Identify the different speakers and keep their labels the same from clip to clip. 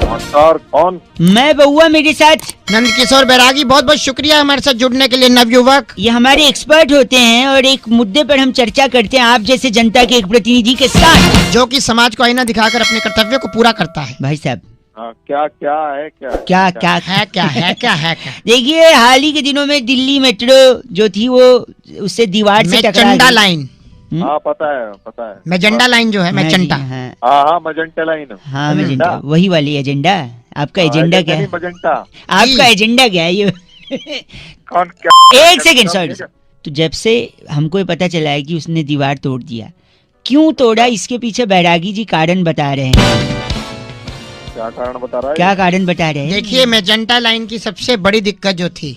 Speaker 1: नमस्कार, कौन?
Speaker 2: मैं बउआ, मेरे साथ
Speaker 3: नंद किशोर बैरागी। बहुत बहुत शुक्रिया हमारे साथ जुड़ने के लिए नवयुवक।
Speaker 2: ये हमारे एक्सपर्ट होते हैं और एक मुद्दे पर हम चर्चा करते हैं आप जैसे जनता के एक प्रतिनिधि के साथ,
Speaker 3: जो कि समाज को आईना दिखाकर अपने कर्तव्य को पूरा करता है।
Speaker 2: भाई साहब
Speaker 1: क्या क्या है?
Speaker 3: क्या
Speaker 2: देखिए, हाल ही के दिनों में दिल्ली मेट्रो जो थी वो उससे दीवार से टकरा
Speaker 3: मेजेंटा
Speaker 2: गई।
Speaker 3: लाइन।
Speaker 1: हाँ, पता है।
Speaker 3: मेजेंटा लाइन जो है, मेजेंटा।
Speaker 1: हाँ, मजेंटा लाइन।
Speaker 2: हाँ, मेजेंटा, वही वाली एजेंडा। आपका एजेंडा क्या है?
Speaker 1: मजेंटा।
Speaker 2: आपका एजेंडा क्या है ये?
Speaker 1: कौन? क्या?
Speaker 2: एक सेकंड, सॉरी। तो जब से हमको ये पता चला है कि उसने दीवार तोड़ दिया, क्यों तोड़ा, इसके पीछे बैरागी जी कारण बता रहे हैं।
Speaker 1: क्या कारण बता रहा है?
Speaker 2: क्या कारण बता रहे हैं?
Speaker 3: देखिए, मेजेंटा लाइन की सबसे बड़ी दिक्कत जो थी,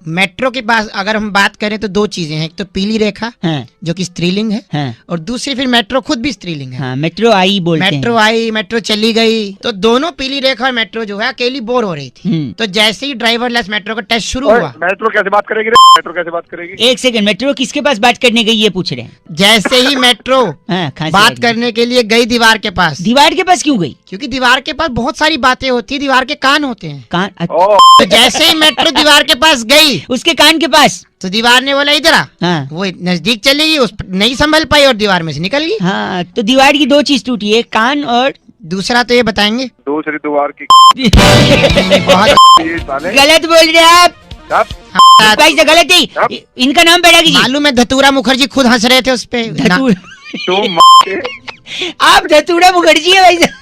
Speaker 3: मेट्रो के पास अगर हम बात करें तो दो चीजें हैं। एक तो पीली रेखा,
Speaker 2: हाँ,
Speaker 3: जो कि स्त्रीलिंग है,
Speaker 2: हाँ,
Speaker 3: और दूसरी फिर मेट्रो खुद भी स्त्रीलिंग है।
Speaker 2: हाँ, मेट्रो आई बोलते हैं।
Speaker 3: मेट्रो आई, मेट्रो चली गई, तो दोनों पीली रेखा और मेट्रो जो है अकेली बोर हो रही थी। तो जैसे ही ड्राइवरलेस मेट्रो का टेस्ट शुरू हुआ,
Speaker 1: मेट्रो कैसे बात करेगी रे? मेट्रो कैसे बात करेगी?
Speaker 2: एक सेकंड, मेट्रो किसके पास बात करने गई ये पूछ रहे हैं?
Speaker 3: जैसे ही मेट्रो
Speaker 2: हाँ,
Speaker 3: बात करने के लिए गई दीवार के पास।
Speaker 2: दीवार के पास क्यों गई?
Speaker 3: क्योंकि दीवार के पास बहुत सारी बातें होती है, दीवार के कान होते हैं।
Speaker 2: कान?
Speaker 3: तो जैसे ही मेट्रो दीवार के पास गई,
Speaker 2: उसके कान के पास,
Speaker 3: तो दीवार ने बोला इधर आ।
Speaker 2: हाँ,
Speaker 3: वो नजदीक चली गई, उस नहीं संभल पाई और दीवार में से निकल गई।
Speaker 2: हाँ, तो दीवार की दो चीज टूटी है, कान और
Speaker 3: दूसरा तो ये बताएंगे।
Speaker 1: दूसरी दीवार की
Speaker 3: बहुत
Speaker 2: गलत बोल रहे हैं आप। भाई से गलत ही। इनका नाम बैरागी जी।
Speaker 3: मालूम है, धतूरा मुखर्जी खुद हंस रहे थे उस पे।
Speaker 2: आप धतूरा मुखर्जी है भाई साहब।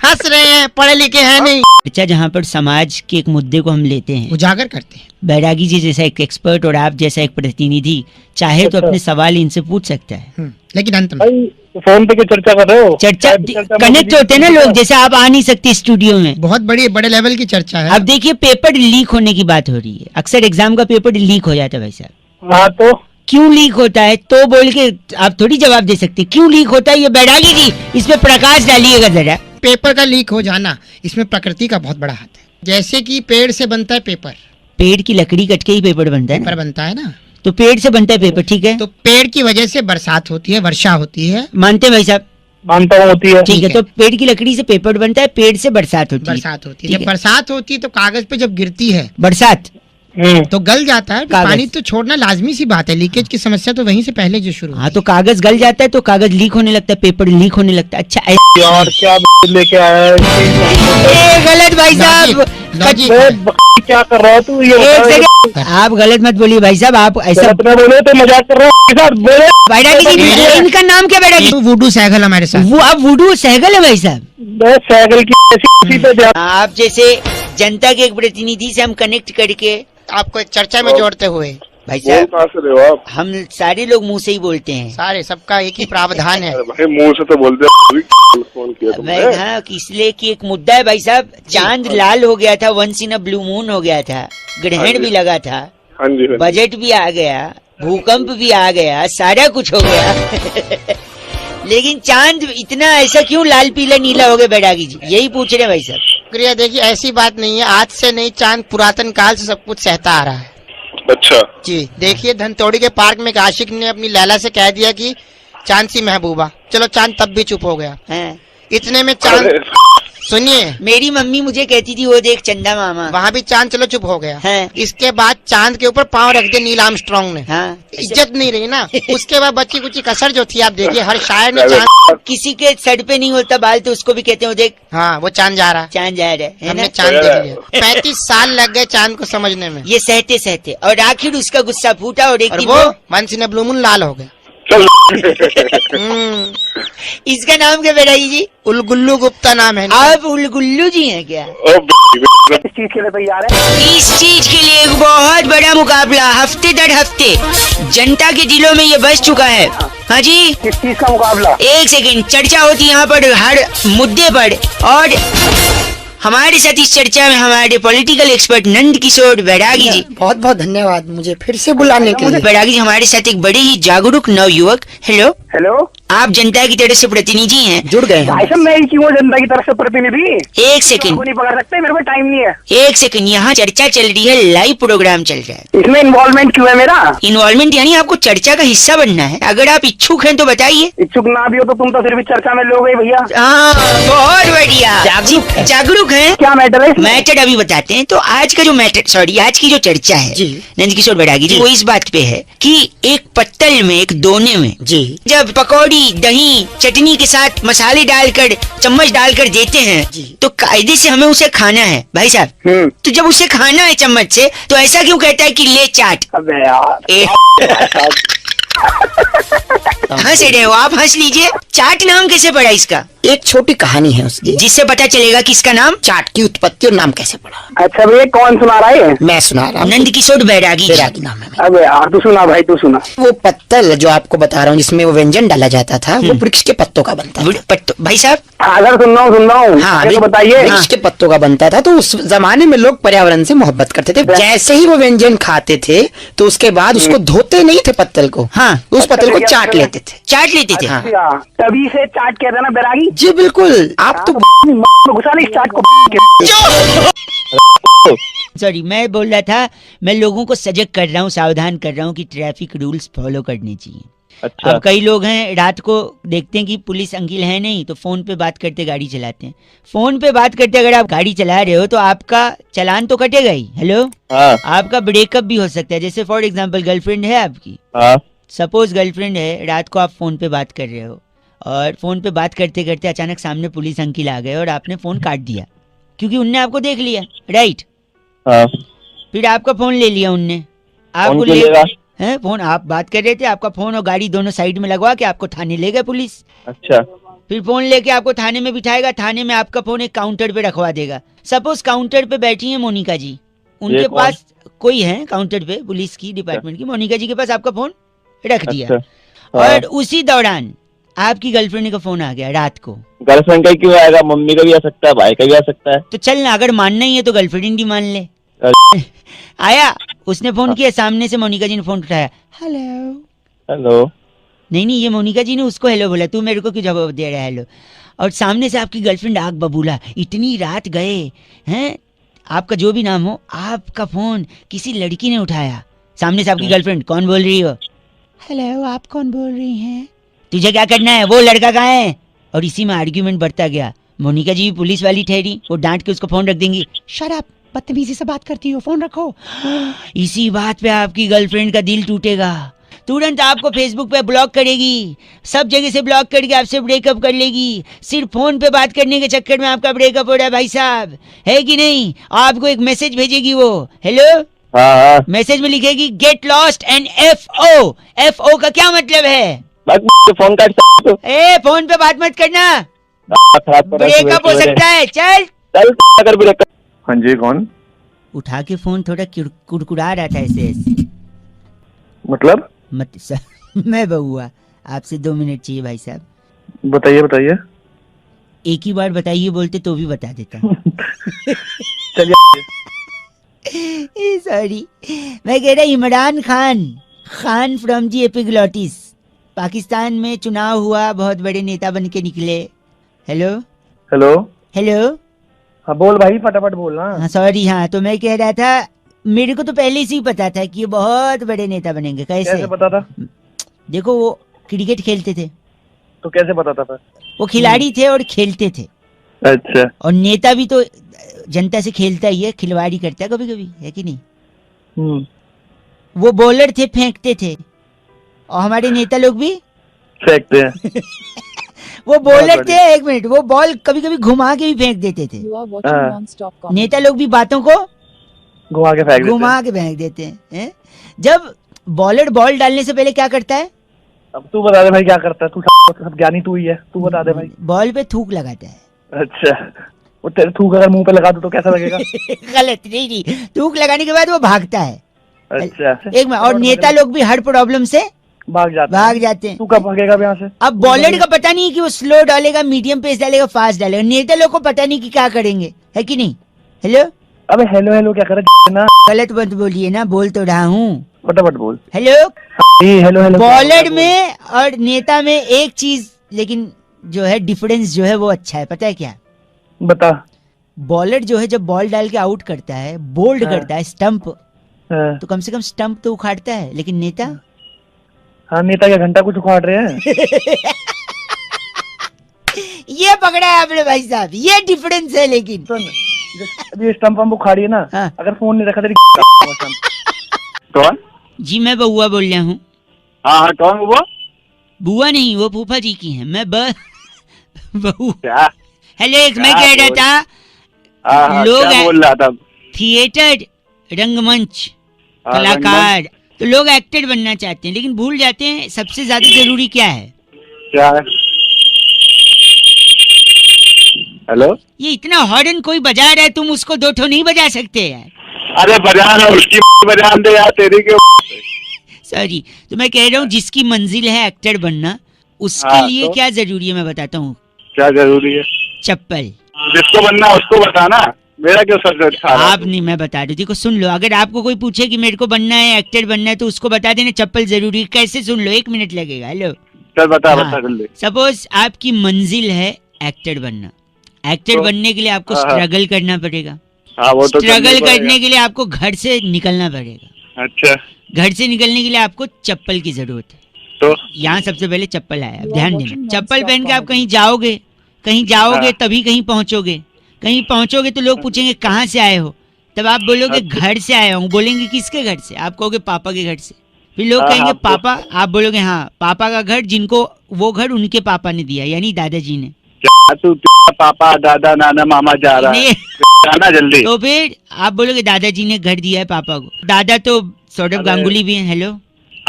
Speaker 3: हंस रहे हैं, पढ़े लिखे हैं नहीं।
Speaker 2: अच्छा, जहाँ पर समाज के एक मुद्दे को हम लेते हैं,
Speaker 3: उजागर करते हैं,
Speaker 2: बैरागी जी जैसा एक एक्सपर्ट और आप जैसा एक प्रतिनिधि चाहे तो अपने सवाल इनसे पूछ सकता है।
Speaker 3: लेकिन अंत में
Speaker 1: फोन पे क्यों चर्चा कर रहे हो?
Speaker 2: चर्चा कनेक्ट होते हैं ना लोग, जैसे आप आ नहीं सकते स्टूडियो में।
Speaker 3: बहुत बड़े लेवल की चर्चा है।
Speaker 2: अब देखिए, पेपर लीक होने की बात हो रही है। अक्सर एग्जाम का पेपर लीक हो जाता है भाई साहब।
Speaker 1: हाँ, तो
Speaker 2: क्यों लीक होता है तो बोल के आप थोड़ी जवाब दे सकते। क्यों लीक होता है ये बैरागी जी इस पे प्रकाश डालिएगा जरा।
Speaker 3: पेपर का लीक हो जाना, इसमें प्रकृति का बहुत बड़ा हाथ है। जैसे कि पेड़ से बनता है पेपर,
Speaker 2: पेड़ की लकड़ी कट के ही पेपर बनता है ना?
Speaker 3: पेपर बनता है ना,
Speaker 2: तो पेड़ से बनता है पेपर, ठीक है।
Speaker 3: तो पेड़ की वजह से बरसात होती है, वर्षा होती है।
Speaker 2: मानते हैं भाई साहब?
Speaker 1: मानता हूँ, होती है।
Speaker 2: ठीक है, तो पेड़ की लकड़ी से पेपर बनता है, पेड़ से बरसात होती है।
Speaker 3: जब बरसात होती है तो कागज पे जब गिरती है
Speaker 2: बरसात
Speaker 3: तो गल जाता है। पानी तो छोड़ना लाजमी सी बात है। लीकेज की समस्या तो वहीं से पहले जो शुरू।
Speaker 2: हाँ, तो कागज गल जाता है तो कागज लीक होने लगता है, पेपर लीक होने लगता है। अच्छा,
Speaker 1: यार क्या लेके आया है?
Speaker 2: गलत भाई साहब,
Speaker 1: क्या कर रहा है तू? ये
Speaker 2: एक सेकंड, आप गलत मत बोलिए भाई साहब। आप ऐसा
Speaker 1: बोले तो मजाक कर रहा हूँ।
Speaker 2: बैरागी जी, इनका नाम क्या बैरागी?
Speaker 3: वुडू सहगल हमारे साथ।
Speaker 2: वो आप वुडू सहगल है भाई साहब?
Speaker 1: साइकिल की
Speaker 2: आप जैसे जनता के एक प्रतिनिधि से हम कनेक्ट करके
Speaker 3: आपको एक चर्चा में जोड़ते हुए,
Speaker 2: भाई साहब,
Speaker 1: कहाँ से रहे हो आप?
Speaker 2: हम सारे लोग मुंह से ही बोलते हैं।
Speaker 3: सारे सबका एक ही प्रावधान है।
Speaker 1: भाई मुंह से तो बोलते फोन किया तुमने।
Speaker 2: हाँ, इसलिए कि एक मुद्दा है भाई साहब। चांद लाल हो गया था, once in a blue moon हो गया था, ग्रहण भी लगा था,
Speaker 1: हाँ जी,
Speaker 2: बजट भी आ गया, भूकंप भी आ गया, सारा कुछ हो गया। लेकिन चांद इतना ऐसा क्यों लाल पीला नीला हो गया बैरागी जी? यही पूछ रहे हैं भाई साहब।
Speaker 3: शुक्रिया। देखिए, ऐसी बात नहीं है, आज से नहीं, चांद पुरातन काल से सब कुछ सहता आ रहा है।
Speaker 1: अच्छा
Speaker 3: जी, देखिए, धनतोड़ी के पार्क में एक आशिक ने अपनी लैला से कह दिया कि चांद सी महबूबा। चलो, चांद तब भी चुप हो गया। इतने में चांद, सुनिए,
Speaker 2: मेरी मम्मी मुझे कहती थी वो देख चंदा मामा,
Speaker 3: वहाँ भी चांद चलो चुप हो गया।
Speaker 2: हाँ।
Speaker 3: इसके बाद चांद के ऊपर पाँव रख दिया नील आर्मस्ट्रांग ने।
Speaker 2: हाँ।
Speaker 3: इज्जत नहीं रही ना। उसके बाद बच्ची कुछ कसर जो थी, आप देखिए, हर शायर ने चांद,
Speaker 2: किसी के सर पे नहीं होता बाल तो उसको भी कहते हैं वो देख,
Speaker 3: हाँ, वो चांद जा रहा,
Speaker 2: चांद जा रहा है
Speaker 3: हमने
Speaker 2: ना?
Speaker 3: चांद देख लिया। 35 साल लग गए चांद को समझने में।
Speaker 2: ये सहते सहते, और आखिर उसका गुस्सा फूटा और एक दिन
Speaker 3: वो once in a blue moon लाल हो गया।
Speaker 2: इसका नाम क्या बैरागी जी?
Speaker 3: उलगुल्लू गुप्ता नाम है।
Speaker 2: आप उलगुल्लू जी हैं क्या?
Speaker 1: इस चीज के लिए तैयार है?
Speaker 2: इस चीज के लिए एक बहुत बड़ा मुकाबला हफ्ते दर हफ्ते जनता के दिलों में ये बस चुका है। हाँ जी,
Speaker 1: किस चीज का मुकाबला?
Speaker 2: एक सेकंड, चर्चा होती है यहाँ पर हर मुद्दे पर, और हमारे साथ इस चर्चा में हमारे पॉलिटिकल एक्सपर्ट नंद किशोर बैरागी जी।
Speaker 3: बहुत बहुत धन्यवाद मुझे फिर से बुलाने के लिए।
Speaker 2: बैरागी जी हमारे साथ एक बड़े ही जागरूक नवयुवक। हेलो
Speaker 1: हेलो,
Speaker 2: आप जनता की तरफ से प्रतिनिधि हैं, जुड़ गए
Speaker 1: भाई साहब मैं ही क्यों जनता की तरफ से प्रतिनिधि?
Speaker 2: एक सेकंड,
Speaker 1: नहीं पकड़ सकते, मेरे को टाइम नहीं है।
Speaker 2: एक सेकंड, यहाँ चर्चा चल रही है, लाइव प्रोग्राम चल रहा है,
Speaker 1: इसमें इन्वॉल्वमेंट क्यों है मेरा?
Speaker 2: इन्वॉल्वमेंट यानी आपको चर्चा का हिस्सा बनना है। अगर आप इच्छुक हैं तो बताइए।
Speaker 1: इच्छुक ना भी हो तो तुम तो फिर भी चर्चा में लोगे भैया।
Speaker 2: हाँ, बहुत बढ़िया, जागरूक है।
Speaker 1: क्या मैटर है?
Speaker 2: मैटर अभी बताते हैं। तो आज का जो मैटर, सॉरी, आज की जो चर्चा है नंदकिशोर बैरागी जी, वो इस बात पे है कि एक पत्तल में, एक दोने में जी, जब पकौड़ी, दही, चटनी के साथ मसाले डालकर, चम्मच डालकर देते हैं तो कायदे से हमें उसे खाना है भाई साहब। तो जब उसे खाना है चम्मच से, तो ऐसा क्यों कहता है कि ले चाट?
Speaker 1: अबे यार
Speaker 2: हंस रहे हो आप, हंस लीजिए। चाट नाम कैसे पड़ा इसका?
Speaker 3: एक छोटी कहानी है उसकी,
Speaker 2: जिससे पता चलेगा कि इसका नाम,
Speaker 3: चाट की उत्पत्ति और नाम कैसे पड़ा।
Speaker 1: अच्छा भैया कौन सुना रहा है?
Speaker 3: मैं सुना रहा हूँ,
Speaker 2: नंदकिशोर बैरागी
Speaker 3: नाम है।
Speaker 1: अबे यार तू सुना भाई, तू सुना।
Speaker 3: वो पत्तल जो आपको बता रहा हूँ जिसमें वो व्यंजन डाला जाता था, वो वृक्ष के पत्तों का बनता था।
Speaker 2: भाई साहब
Speaker 1: हाँ सर, सुन रहा हूँ।
Speaker 3: हाँ,
Speaker 1: तो बताइए।
Speaker 3: वृक्ष के पत्तों का बनता था। तो उस जमाने में लोग पर्यावरण से मोहब्बत करते थे। जैसे ही वो व्यंजन खाते थे तो उसके बाद उसको धोते नहीं थे पत्तल को,
Speaker 2: हाँ,
Speaker 3: उस पत्तल को चाट लेते थे,
Speaker 2: चाट लेते थे।
Speaker 3: हाँ।
Speaker 1: तभी से चाट कहते हैं ना बैरागी
Speaker 3: जी बिल्कुल। आप तो
Speaker 1: घुसा ले इस चाट को।
Speaker 2: सॉरी, मैं बोल रहा था, मैं लोगों को सजग कर रहा हूँ, सावधान कर रहा हूँ कि ट्रैफिक रूल्स फॉलो करने चाहिए।
Speaker 1: अच्छा।
Speaker 2: अब कई लोग हैं रात को देखते हैं कि पुलिस अंकिल है नहीं, तो फोन पे बात करते गाड़ी चलाते हैं। फोन पे बात करते अगर आप गाड़ी चला रहे हो तो आपका चालान तो कटेगा ही। हेलो,
Speaker 1: हाँ।
Speaker 2: आपका ब्रेकअप भी हो सकता है। जैसे फॉर एग्जांपल गर्लफ्रेंड है आपकी,
Speaker 1: हाँ।
Speaker 2: सपोज गर्लफ्रेंड है, रात को आप फोन पे बात कर रहे हो और फोन पे बात करते करते अचानक सामने पुलिस अंकिल आ गए और आपने फोन काट दिया क्योंकि उनने आपको देख लिया, राइट?
Speaker 1: हाँ।
Speaker 2: फिर आपका फोन ले लिया उनने, आपको ले हैं फोन, आप बात कर रहे थे, आपका फोन और गाड़ी दोनों साइड में लगवा के आपको थाने ले गए पुलिस।
Speaker 1: अच्छा।
Speaker 2: फिर फोन लेके आपको थाने में बिठाएगा, थाने में आपका फोन एक काउंटर पे रखवा देगा। सपोज काउंटर पे बैठी है मोनिका जी, उनके पास कोई है काउंटर पे, पुलिस की डिपार्टमेंट की, मोनिका जी के पास आपका फोन रख दिया। और उसी दौरान आपकी गर्लफ्रेंड का फोन आ गया रात को।
Speaker 1: गर्लफ्रेंड का क्यों आएगा? मम्मी का भी आ सकता है, भाई का भी आ सकता है।
Speaker 2: तो चल ना, अगर मानना ही है तो गर्लफ्रेंड ही मान ले। आया, उसने फोन किया, सामने से मोनिका जी ने फोन उठाया, हेलो
Speaker 1: हेलो।
Speaker 2: नहीं, ये मोनिका जी ने उसको हेलो बोला, तू मेरे को क्यों जवाब दे रहा है हेलो? और सामने से आपकी गर्लफ्रेंड आग बबूला, इतनी रात गए हैं, आपका जो भी नाम हो, आपका फोन किसी लड़की ने उठाया। सामने से आपकी गर्लफ्रेंड, कौन बोल रही हो? हेलो, आप कौन बोल रही हैं? तुझे क्या करना है? वो लड़का कहाँ है? और इसी में आर्ग्यूमेंट बढ़ता गया। मोनिका जी भी पुलिस वाली ठहरी, वो डांट के उसको फोन रख देंगी, शट अप, बदतमीजी से बात करती हो, फोन रखो। इसी बात पे आपकी गर्लफ्रेंड का दिल टूटेगा, तुरंत आपको फेसबुक पे ब्लॉक करेगी, सब जगह से ब्लॉक करके आपसे ब्रेकअप कर लेगी। सिर्फ फोन पे बात करने के चक्कर में आपका ब्रेकअप हो रहा है भाई साहब, है कि नहीं? आपको एक मैसेज भेजेगी वो, हेलो,
Speaker 1: हाँ।
Speaker 2: मैसेज में लिखेगी get lost and FO। FO का क्या मतलब है?
Speaker 1: फोन काट तो।
Speaker 2: फोन पे बात मत करना, ब्रेकअप हो सकता है। चल
Speaker 1: अगर ब्रेकअप। हाँ जी, कौन?
Speaker 2: उठा के फोन थोड़ा कुड़कुड़ा रहा था ऐसे ऐसे,
Speaker 1: मतलब
Speaker 2: मत मैं बउआ, आपसे 2 मिनट चाहिए भाई साहब।
Speaker 1: बताइए बताइए।
Speaker 2: एक ही बार बताइए बोलते तो भी बता देता।
Speaker 1: चलिए।
Speaker 2: सॉरी, मैं कह रहा Imran Khan from G epiglottis, Pakistan में चुनाव हुआ, बहुत बड़े नेता बन के निकले। Hello
Speaker 1: hello
Speaker 2: hello.
Speaker 1: हाँ बोल भाई, फटाफट बोलना।
Speaker 2: हाँ सॉरी, हाँ तो मैं कह रहा था, मेरे को तो पहले से ही पता था कि ये बहुत बड़े नेता बनेंगे। कैसे
Speaker 1: पता था?
Speaker 2: देखो, वो क्रिकेट खेलते थे।
Speaker 1: तो कैसे पता था?
Speaker 2: वो खिलाड़ी थे और खेलते थे।
Speaker 1: अच्छा।
Speaker 2: और नेता भी तो जनता से खेलता ही है, खिलवाड़ी करता है कभी कभी, है कि नहीं? वो बॉलर थे, फेंकते थे, और हमारे नेता लोग भी
Speaker 1: फेंकते हैं।
Speaker 2: वो बॉलर थे, एक मिनट, वो बॉल कभी कभी घुमा के भी फेंक देते थे। नेता लोग भी बातों को घुमा के फेंक देते हैं। जब बॉलर बॉल डालने से पहले क्या करता है?
Speaker 1: अब तू बता दे भाई, क्या करता है? तू सब ज्ञानी तू ही है, तू बता दे भाई।
Speaker 2: बॉल पे थूक लगाता है।
Speaker 1: अच्छा, वो तेरे थूक अगर मुंह पे लगा दो तो कैसा लगेगा?
Speaker 2: गलत नहीं, थूक लगाने के बाद वो भागता है।
Speaker 1: अच्छा,
Speaker 2: एक मिनट, और नेता लोग भी हर प्रॉब्लम से भाग जाते हैं।
Speaker 1: तू कब भागेगा यहाँ से? अब
Speaker 2: बॉलर का पता नहीं कि वो स्लो डालेगा, मीडियम पेस डालेगा, फास्ट डालेगा। नेता लोग को पता नहीं कि क्या करेंगे, है कि नहीं? हेलो,
Speaker 1: अबे हेलो हेलो क्या कर रहा है ना?
Speaker 2: गलत मत बोलिए ना, बोल तो रहा हूँ,
Speaker 1: फटाफट बोल।
Speaker 2: हेलो।
Speaker 1: Hello hello.
Speaker 2: बॉलर में और नेता में एक चीज लेकिन जो है डिफरेंस जो है वो अच्छा है, पता है क्या?
Speaker 1: बता।
Speaker 2: बॉलर जो है जब बॉल डाल के आउट करता है, बोल्ड
Speaker 1: हाँ।
Speaker 2: करता है स्टंप,
Speaker 1: हाँ।
Speaker 2: तो कम से कम स्टंप तो उखाड़ता है, लेकिन नेता
Speaker 1: हाँ, नेता क्या घंटा कुछ उखाड़ रहे हैं?
Speaker 2: ये पकड़ा है आपने भाई साहब, ये डिफरेंस है। लेकिन
Speaker 1: सुन, अभी स्टंप हम उखाड़ी है ना,
Speaker 2: हाँ।
Speaker 1: अगर फोन नहीं रखा तेरी
Speaker 4: कौन?
Speaker 2: जी मैं बउआ बोल रहा हूँ।
Speaker 4: हाँ हाँ, कौन वो?
Speaker 2: बुआ नहीं, वो फूफा जी की हैं। मैं बहू।
Speaker 4: क्या?
Speaker 2: हेलो, एक मैं
Speaker 4: क्या
Speaker 2: कह रहा
Speaker 4: बोल-
Speaker 2: था,
Speaker 4: हाँ,
Speaker 2: लोग
Speaker 4: क्या
Speaker 2: हैं-
Speaker 4: बोल रहा था?
Speaker 2: थिएटर, रंगमंच,
Speaker 4: हाँ,
Speaker 2: कलाकार, तो लोग एक्टर बनना चाहते हैं, लेकिन भूल जाते हैं सबसे ज्यादा जरूरी क्या है।
Speaker 4: क्या है? हेलो?
Speaker 2: ये इतना हॉर्न कोई बजा रहा है, तुम उसको दो ठो नहीं बजा सकते यार।
Speaker 4: अरे बजा रहा, उसकी बजान दे यार, तेरी क्यों?
Speaker 2: सॉरी, तो मैं कह रहा हूँ जिसकी मंजिल है एक्टर बनना, उसके
Speaker 4: हाँ,
Speaker 2: लिए
Speaker 4: तो?
Speaker 2: क्या जरूरी है मैं बताता हूँ।
Speaker 4: क्या जरूरी है?
Speaker 2: चप्पल।
Speaker 4: जिसको बनना उसको बताना, मेरा क्यों सर खा रहा
Speaker 2: आप नहीं, मैं बता दूं। देखो सुन लो, अगर आपको कोई पूछे कि मेरे को बनना है, एक्टर बनना है, तो उसको बता देना चप्पल जरूरी है। कैसे? सुन लो, 1 मिनट लगेगा। हेलो,
Speaker 4: चल बता
Speaker 2: हाँ।
Speaker 4: बता जल्दी।
Speaker 2: सपोज आपकी मंजिल है एक्टर बनना। एक्टर
Speaker 4: तो?
Speaker 2: बनने के लिए आपको
Speaker 4: हाँ, हाँ।
Speaker 2: स्ट्रगल करना पड़ेगा।
Speaker 4: हाँ वो तो
Speaker 2: स्ट्रगल
Speaker 4: करना ही
Speaker 2: करने के लिए आपको घर से निकलना पड़ेगा।
Speaker 4: पड़ेगा। अच्छा,
Speaker 2: घर से निकलने के लिए आपको चप्पल की जरूरत है।
Speaker 4: तो
Speaker 2: यहाँ सबसे पहले चप्पल आया। अब ध्यान देना, चप्पल पहन के आप कहीं जाओगे
Speaker 4: हाँ।
Speaker 2: तभी कहीं पहुंचोगे तो लोग पूछेंगे कहाँ से आए हो, तब आप बोलोगे
Speaker 4: अच्छा।
Speaker 2: घर से आया हूँ। बोलेंगे किसके घर से? आप कहोगे पापा के घर से। फिर लोग
Speaker 4: हाँ,
Speaker 2: कहेंगे
Speaker 4: हाँ, तो-
Speaker 2: पापा, आप बोलोगे हाँ पापा का घर, जिनको वो घर उनके पापा ने दिया, यानी दादाजी ने।
Speaker 4: क्या तू तेरा पापा दादा नाना मामा जा रहा है?
Speaker 2: नहीं,
Speaker 4: जाना जल्दी।
Speaker 2: तो फिर आप बोलोगे दादाजी ने घर दिया है पापा को। दादा तो सौरभ
Speaker 4: अरे।
Speaker 2: गांगुली भी हैं। हेलो,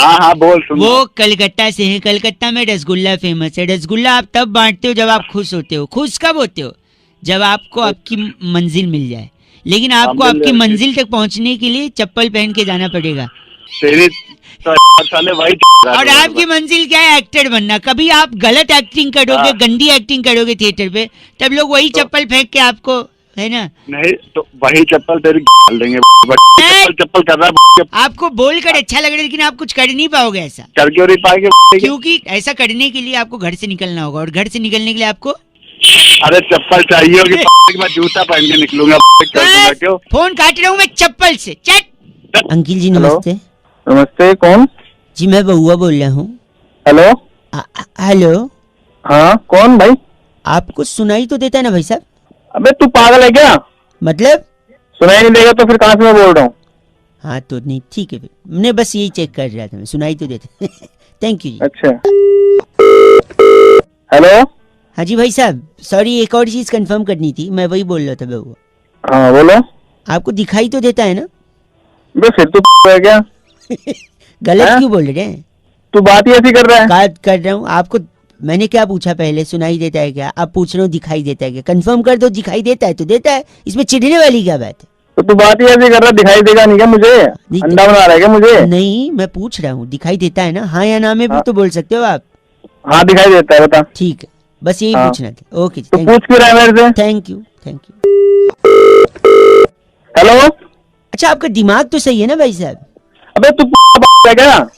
Speaker 4: हाँ हाँ बोल, सुन।
Speaker 2: वो कलकत्ता से है। कलकत्ता में रसगुल्ला फेमस है। रसगुल्ला आप तब बांटते हो जब आप खुश होते हो। खुश कब होते हो? जब आपको आपकी मंजिल मिल जाए। लेकिन आपको
Speaker 4: मिल
Speaker 2: आपकी
Speaker 4: जाएगी।
Speaker 2: मंजिल तक पहुंचने के लिए चप्पल पहन के जाना पड़ेगा।
Speaker 4: तेरी तो साले वही
Speaker 2: और आपकी मंजिल क्या है? एक्टर बनना। कभी आप गलत एक्टिंग करोगे,
Speaker 4: हाँ।
Speaker 2: गंदी एक्टिंग करोगे थिएटर पे, तब लोग वही
Speaker 4: तो-
Speaker 2: चप्पल फेंक के आपको, है ना,
Speaker 4: नहीं तो वही चप्पल तेरी डाल देंगे। चप्पल चप्पल कर रहा
Speaker 2: आपको बोलकर अच्छा लग रहा है, लेकिन आप कुछ कर नहीं पाओगे ऐसा।
Speaker 4: कर क्यों नहीं पाएंगे?
Speaker 2: क्योंकि ऐसा करने के लिए आपको घर से निकलना होगा, और घर से निकलने के लिए आपको
Speaker 4: अरे चप्पल चाहिए होगी, मैं जूता पहन के निकलूंगा। क्यों?
Speaker 2: फोन काट रहा हूँ मैं चप्पल से। चट। अंकिल जी
Speaker 1: हेलो।
Speaker 2: नमस्ते।
Speaker 1: नमस्ते, कौन?
Speaker 2: जी मैं बउआ बोल रहा हूँ।
Speaker 1: हेलो।
Speaker 2: हेलो,
Speaker 1: हाँ कौन भाई?
Speaker 2: आपको सुनाई तो देता है ना भाई साहब?
Speaker 1: अबे तू पागल है क्या?
Speaker 2: मतलब?
Speaker 1: सुनाई नहीं देगा तो फिर कहाँ से मैं बोल रहा हूँ?
Speaker 2: हाँ तो नहीं, ठीक है फिर। मैं बस यही चेक कर रहा था, मैं सुनाई तो देता। थैंक यू जी।
Speaker 1: अच्छा। हेलो।
Speaker 2: हाँ जी भाई साहब, सॉरी, एक और चीज कंफर्म करनी थी, मैं वही बोल रहा था बउआ।
Speaker 1: हाँ बोलो।
Speaker 2: आपको दिखाई तो देता है ना?
Speaker 1: बे फिर तू है क्या?
Speaker 2: गलत
Speaker 1: हाँ?
Speaker 2: क्यों बोल रहे हैं?
Speaker 1: तू बात ही ऐसी कर रहा है।
Speaker 2: बात कर रहा हूँ आपको। मैंने क्या पूछा पहले? सुनाई देता है क्या? आप पूछ रहे हो दिखाई देता है क्या? कंफर्म कर दो, दिखाई देता है तो देता है, इसमें चिढ़ने वाली क्या बात है?
Speaker 1: तो तू बात ही ऐसी कर रहा है, दिखाई देगा नहीं क्या मुझे?
Speaker 2: नहीं,
Speaker 1: अंडा बना रहा है क्या मुझे?
Speaker 2: नहीं, मैं पूछ रहा हूँ दिखाई देता है ना? हाँ या ना में भी
Speaker 1: हाँ।
Speaker 2: तो बोल सकते हो आप।
Speaker 1: हाँ दिखाई देता है, बता।
Speaker 2: ठीक है, बस यही
Speaker 1: हाँ।
Speaker 2: पूछना था। ओके,
Speaker 1: तो पूछ क्यों रहा है मेरे से?
Speaker 2: Thank you, thank you.
Speaker 1: Hello.
Speaker 2: अच्छा, आपका दिमाग तो सही है ना भाई साहब?
Speaker 1: अबे तू है क्या?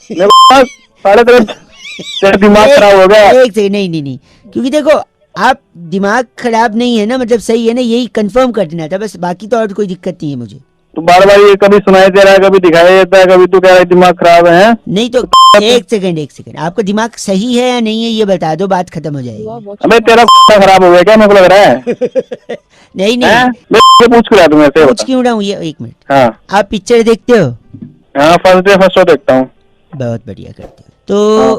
Speaker 1: साढ़े तेरा दिमाग खराब हो गया।
Speaker 2: एक सेकंड, नहीं नहीं नहीं, क्योंकि देखो आप दिमाग खराब नहीं है ना, मतलब सही है ना, यही कंफर्म कर देना था बस, बाकी तो और कोई दिक्कत नहीं है मुझे।
Speaker 1: तू बार बार ये कभी सुनाई दे रहा है, कभी दिखाई देता है, कभी तू कह रहा है दिमाग खराब है?
Speaker 2: नहीं तो एक सेकंड, आपका दिमाग सही है या नहीं है ये बता दो, बात खत्म हो जाएगी।
Speaker 1: अबे तेरा खराब हो गया क्या? मेरे को लग रहा है।
Speaker 2: नहीं नहीं,
Speaker 1: हैं? मैं पूछ क्यों रहा तू मेरे से?
Speaker 2: पूछ क्यों रहा हूँ ये? 1 मिनट।
Speaker 1: हाँ
Speaker 2: आप पिक्चर देखते हो?
Speaker 1: हाँ, फर्स्ट शो देखता हूँ।
Speaker 2: बहुत बढ़िया करते हो। तो
Speaker 1: हाँ।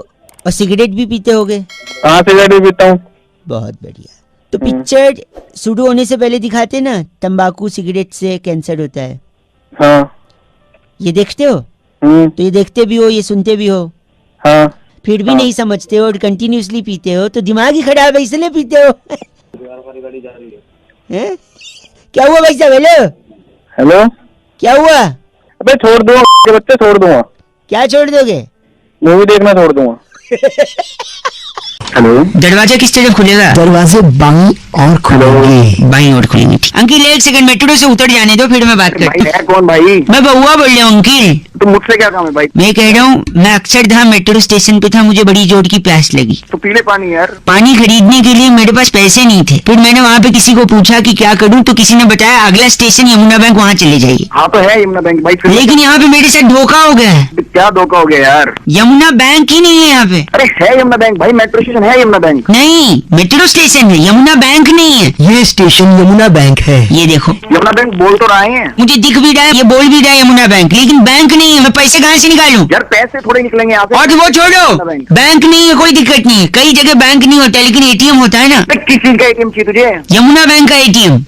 Speaker 2: और सिगरेट भी पीते होगे?
Speaker 1: हाँ सिगरेट भी पीता हूँ।
Speaker 2: बहुत बढ़िया। तो पिक्चर शुरू होने से पहले दिखाते ना, तंबाकू सिगरेट से कैंसर होता है,
Speaker 1: हाँ।
Speaker 2: ये देखते हो? तो ये देखते भी हो, ये सुनते भी हो,
Speaker 1: हाँ।
Speaker 2: फिर भी
Speaker 1: हाँ।
Speaker 2: नहीं समझते हो और कंटिन्यूअसली पीते हो, तो दिमाग ही खराब है, इसलिए पीते हो। हैं? क्या हुआ भाई साहब? Hello
Speaker 1: hello.
Speaker 2: क्या हुआ?
Speaker 1: अबे छोड़ दूंगा के बच्चे, छोड़ दूंगा।
Speaker 2: क्या छोड़ दोगे?
Speaker 1: मूवी देखना छोड़ दूंगा। हेलो।
Speaker 2: दरवाजा किस तरफ खुलेगा?
Speaker 5: दरवाजे बाईं और खुलेंगे।
Speaker 2: बाईं ओर खुलेंगे। अंकिल 1 सेकंड, मेट्रो से उतर जाने दो, फिर मैं बात करता हूँ।
Speaker 1: कौन भाई?
Speaker 2: मैं बउआ बोल रहा हूँ अंकिल।
Speaker 1: तो मुझसे क्या काम है भाई?
Speaker 2: मैं कह रहा हूँ, मैं अक्षरधाम मेट्रो स्टेशन पे था, मुझे बड़ी जोर की प्यास लगी।
Speaker 1: तो पीले पानी यार।
Speaker 2: पानी खरीदने के लिए मेरे पास पैसे नहीं थे। फिर मैंने वहाँ पे किसी को पूछा कि क्या करूँ, तो किसी ने बताया अगला स्टेशन यमुना बैंक, वहाँ चले जाइए।
Speaker 1: हाँ तो है यमुना बैंक भाई।
Speaker 2: लेकिन यहाँ पे मेरे साथ धोखा हो गया है।
Speaker 1: क्या धोखा हो गया यार?
Speaker 2: यमुना बैंक ही नहीं है यहाँ पे।
Speaker 1: अरे है यमुना बैंक भाई, मेट्रो स्टेशन है यमुना बैंक।
Speaker 2: नहीं, मेट्रो स्टेशन है, यमुना बैंक नहीं है।
Speaker 5: ये स्टेशन यमुना बैंक है।
Speaker 2: ये देखो,
Speaker 1: यमुना बैंक बोल तो रहे हैं
Speaker 2: मुझे दिख भी रहा है, ये बोल भी रहा है यमुना बैंक, लेकिन बैंक नहीं है। मैं पैसे कहाँ से निकालूं?
Speaker 1: यार। पैसे थोड़े निकलेंगे यहाँ से।
Speaker 2: और वो छोड़ो, बैंक नहीं है, कोई दिक्कत नहीं है। कई जगह बैंक नहीं होता, लेकिन एटीएम होता है ना।
Speaker 1: किस चीज का एटीएम चाहिए तुझे?
Speaker 2: यमुना बैंक का एटीएम।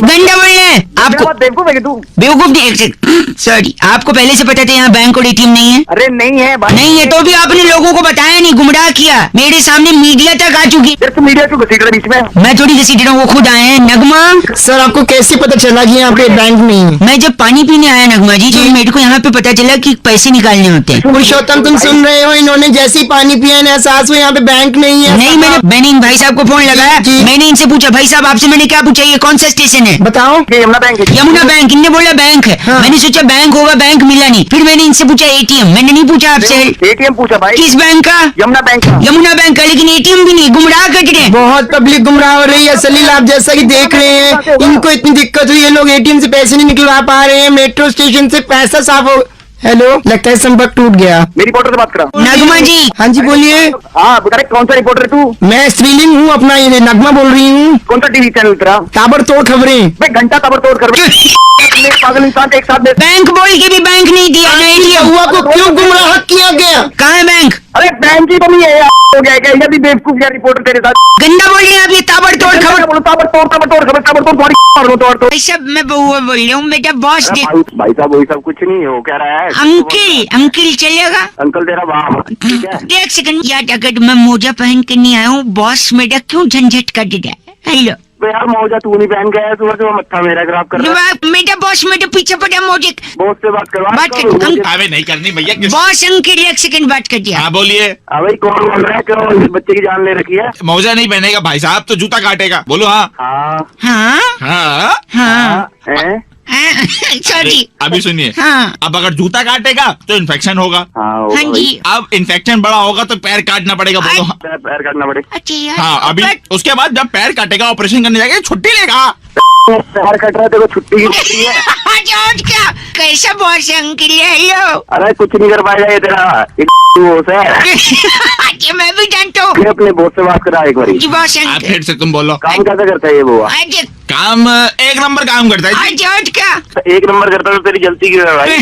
Speaker 2: गंदा बोल रहे हैं आपको।
Speaker 1: बेवकूफ है तू?
Speaker 2: बेवकूफ नहीं, एक सेकंड, सॉरी। आपको पहले से पता था यहाँ बैंक और एटीएम नहीं है?
Speaker 1: अरे नहीं है भाई।
Speaker 2: नहीं है तो भी आपने लोगों को बताया नहीं, गुमराह किया। मेरे सामने मीडिया तक आ चुकी।
Speaker 1: यार तू मीडिया क्यों घसीट रहा है बीच में?
Speaker 2: मैं थोड़ी घसीट रहा हूँ, वो खुद आए हैं। नगमा,
Speaker 5: सर आपको कैसे पता चला कि यहाँ पे बैंक नहीं है?
Speaker 2: मैं जब पानी पीने आया नगमा जी, तो मेरे को यहाँ पे पता चला कि पैसे निकालने होते हैं।
Speaker 5: पुरुषोत्तम तुम सुन रहे हो, इन्होंने जैसे ही पानी पिया ना एहसास हुआ यहाँ पे बैंक नहीं है।
Speaker 2: नहीं, मैंने इन भाई साहब को फोन लगाया।
Speaker 5: जी।
Speaker 2: मैंने इनसे पूछा, भाई साहब आपसे मैंने क्या पूछा, ये कौन सा स्टेशन है?
Speaker 5: बताओ।
Speaker 1: ये यमुना बैंक है।
Speaker 2: यमुना बैंक। इनने बोला बैंक है।
Speaker 5: हाँ।
Speaker 2: मैंने सोचा बैंक होगा, बैंक मिला नहीं। फिर मैंने इनसे पूछा एटीएम, मैंने नहीं पूछा आपसे।
Speaker 1: एटीएम पूछा भाई।
Speaker 2: किस बैंक का?
Speaker 1: यमुना बैंक का।
Speaker 2: यमुना बैंक का, लेकिन एटीएम भी नहीं। गुमराह कर रहे हैं।
Speaker 5: बहुत पब्लिक गुमराह हो रही है सलील, आप जैसा कि देख रहे हैं इनको इतनी दिक्कत हुई है, लोग एटीएम से पैसे नहीं निकलवा पा रहे हैं, मेट्रो स्टेशन से पैसा साफ हो। हेलो, लगता है संपर्क टूट गया।
Speaker 1: मेरी रिपोर्टर से बात करा।
Speaker 2: नगमा जी,
Speaker 5: हाँ जी बोलिए।
Speaker 1: हाँ करेक्ट। कौन सा रिपोर्टर है तू?
Speaker 5: मैं स्त्रीलिंग हूँ, अपना ये नगमा बोल रही हूँ।
Speaker 1: कौन सा टीवी चैनल तेरा?
Speaker 5: ताबड़तोड़ खबरें।
Speaker 1: मैं घंटा ताबड़तोड़ कर पागल इंसान एक साथ दे।
Speaker 2: बैंक बोल के भी बैंक नहीं दिया ना एटीएम।
Speaker 5: हुआ को क्यों गुमराह किया गया?
Speaker 2: कहाँ है बैंक?
Speaker 1: अरे बैंक ही तो नहीं है यार। हो गया क्या? यदि बेवकूफ यार रिपोर्टर तेरे साथ।
Speaker 2: गंदा बोल रहे हैं आप, ये ताबड़तोड़ खबर।
Speaker 1: ताबड़तोड़ खबर ताबड़तोड़ तोड़।
Speaker 2: भाई साहब, मैं बउआ बोल रही हूँ, मेरा बॉस देख।
Speaker 1: भाई साहब वही सब कुछ नहीं हो, कह रहा है
Speaker 2: अंकिल चलेगा?
Speaker 1: अंकल तेरा बाप। ठीक है।
Speaker 2: एक सेकंड याद, अगर मैं मोजा पहन के नहीं आया हूँ, बॉस मेरा क्यों झंझट कर दे रहा है? हेलो
Speaker 1: तो यार मौजा तू नहीं पहन गया है, सुबह सुबह मत्था मेरा खराब कर रहा है।
Speaker 2: मेरा बॉस मेरे पीछे पड़ा मोजे।
Speaker 1: बॉस से बात करवा।
Speaker 2: बात कर।
Speaker 6: अबे नहीं करनी भैया।
Speaker 2: बॉस अंकिल एक सेकंड बात कर दिया।
Speaker 6: हाँ बोलिए।
Speaker 1: भाई कौन बोल रहा है? क्यों बच्चे की जान ले रखी है?
Speaker 6: मौजा नहीं पहनेगा भाई साहब तो जूता काटेगा। बोलो हाँ।
Speaker 1: हाँ
Speaker 2: हाँ
Speaker 6: हाँ
Speaker 2: हाँ
Speaker 1: हैं?
Speaker 2: सॉरी।
Speaker 6: अभी सुनिए।
Speaker 2: हाँ
Speaker 6: अब अगर जूता काटेगा तो इन्फेक्शन होगा।
Speaker 2: हाँ जी।
Speaker 6: अब इन्फेक्शन बड़ा होगा तो पैर काटना पड़ेगा। बोलो हाँ।
Speaker 1: पैर काटना पड़े।
Speaker 2: अच्छा यार।
Speaker 6: हाँ अभी उसके बाद जब पैर काटेगा ऑपरेशन करने जाएगा छुट्टी लेगा।
Speaker 1: पैर कट रहा है देखो, छुट्टी की छुट्टी है।
Speaker 2: जॉर्ज क्या कैसा बॉस है अंकिल? हेलो।
Speaker 1: अरे कुछ नहीं कर पाएगा ये तेरा बॉस है।
Speaker 2: अच्छा मैं भी जानता हूँ।
Speaker 1: फिर अपने बॉस से बात करा एक बार।
Speaker 2: जी बॉस
Speaker 6: आप
Speaker 2: अंकिल।
Speaker 6: फिर से तुम बोलो।
Speaker 1: काम कैसा करता है ये बुआ?
Speaker 2: आज
Speaker 6: काम एक नंबर काम करता है जी।
Speaker 2: जॉर्ज क्या?
Speaker 1: एक नंबर करता तो तेरी गलती क्यों है भाई?